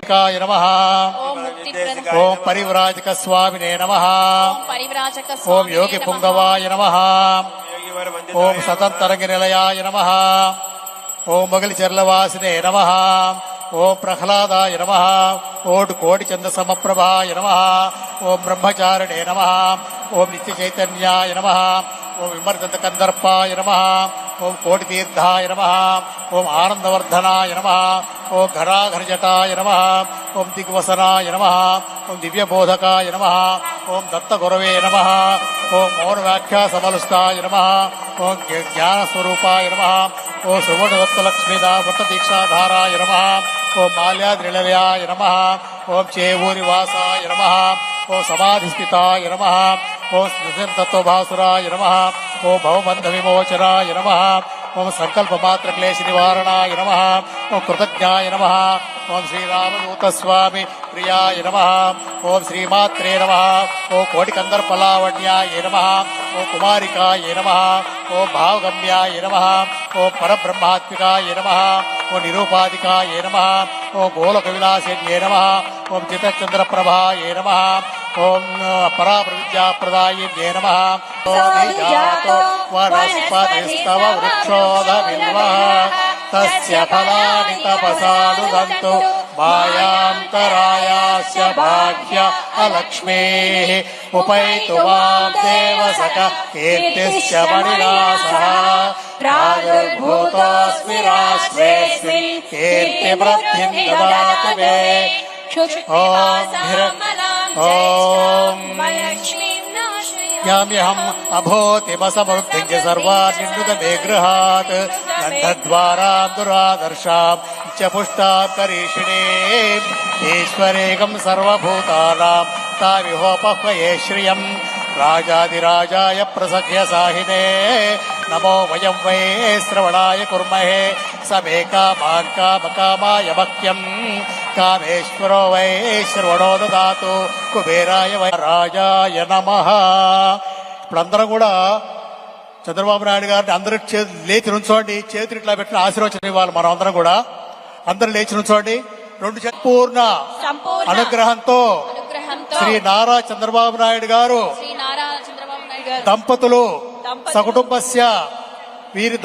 मुक्तिप्रदायकाय नमः। ओम परिव्राजक स्वामिने नमः। ओम योगी पुंगवाय नमः। ओम सतंतरंग निलयाय नमः। ओम मगल चर्लवासिने नमः। ओम प्रह्लादाय नमः। ओम कोटि चंद समप्रभाय नमः। ओम ब्रह्मचारिणे नमः। ओम नित्य चैतन्याय नमः। ओम विमर्दत कंदर्पाय नमः। ओम कोटि तीर्थाय नमः। ओम आनंदवर्धनाय नमः। ओम घराघरजटाय नमः। ओम दिग्वसनाय नमः। ओम दिव्यबोधकाय नमः। ओम दत्तगुरवे नमः। ओम मौन व्याख्या समलुष्टाय नमः। ओम ज्ञान स्वरूपाय नमः। ओम सुवर्ण दत्तलक्ष्मीदा व्रत दीक्षाधाराय नमः। ओम माल्याद्रिलयाय नमः। ओम चेवूरिवासाय नमः। ओम समाधिस्थिताय नमः। ओम तत्वभासुराय नमः। ओम भवबंध विमोचनाय नमः। ओम संकल्प मात्र क्लेश निवारणाय नमः। ओम कृतज्ञाय नमः। ओम श्रीरामदूत स्वामी प्रियाय नमः। ओम श्रीमात्रे नमः। ओम कोटिकंदर्पलावण्याय नमः। ओम कुमारिकाय नमः। ओम भावगम्याय नमः। ओम परब्रह्मात्मिकाय नमः। ओम निरूपाधिकाय नमः। ओम गोलक विलासिन्ये नमः। ओम चितचंद्रप्रभाय नमः। ओम पराप्रविद्याप्रदायिन्ये नमः। ओम निजातो वनस्पतिस्तव वृक्षोदविल्वः तस्य फलानि तपसानुदन्तु मायान्तरायास्य भाग्य अलक्ष्मीः उपैतु मां देवसख कीर्तिश्च मणिनासः प्रादुर्भूतोऽस्मि राष्ट्रेऽस्मिन् कीर्तिवृद्धिं ददातु मे। ओम याम्यहम् अभूतिमसमृद्धिञ्च सर्वान्निन्दुतमे गृहात् गन्धद्वारां दुरादर्शां च पुष्टां करीषिणीम् ईश्वरेकं सर्वभूतानां ताविहोपह्वये श्रियम् राजाधिराजाय प्रसख्य साहिने नमो वयं वै श्रवणाय कुर्महे समे कामान् कामकामाय मह्यम् कामेश्वरो वै श्रवणो ददातु కుబేరాయ రాజాయ నమః. ఇప్పుడందరూ కూడా చంద్రబాబు నాయుడు గారిని అందరూ లేచి నుంచోండి. చేతులు ఇట్లా పెట్టిన ఆశీర్వచనం ఇవ్వాలి. మనం అందరం కూడా అందరూ లేచి నుంచోండి. రెండు సంపూర్ణ అనుగ్రహంతో శ్రీ నారా చంద్రబాబు నాయుడు గారు దంపతులు సకుటుంబస్య వీరి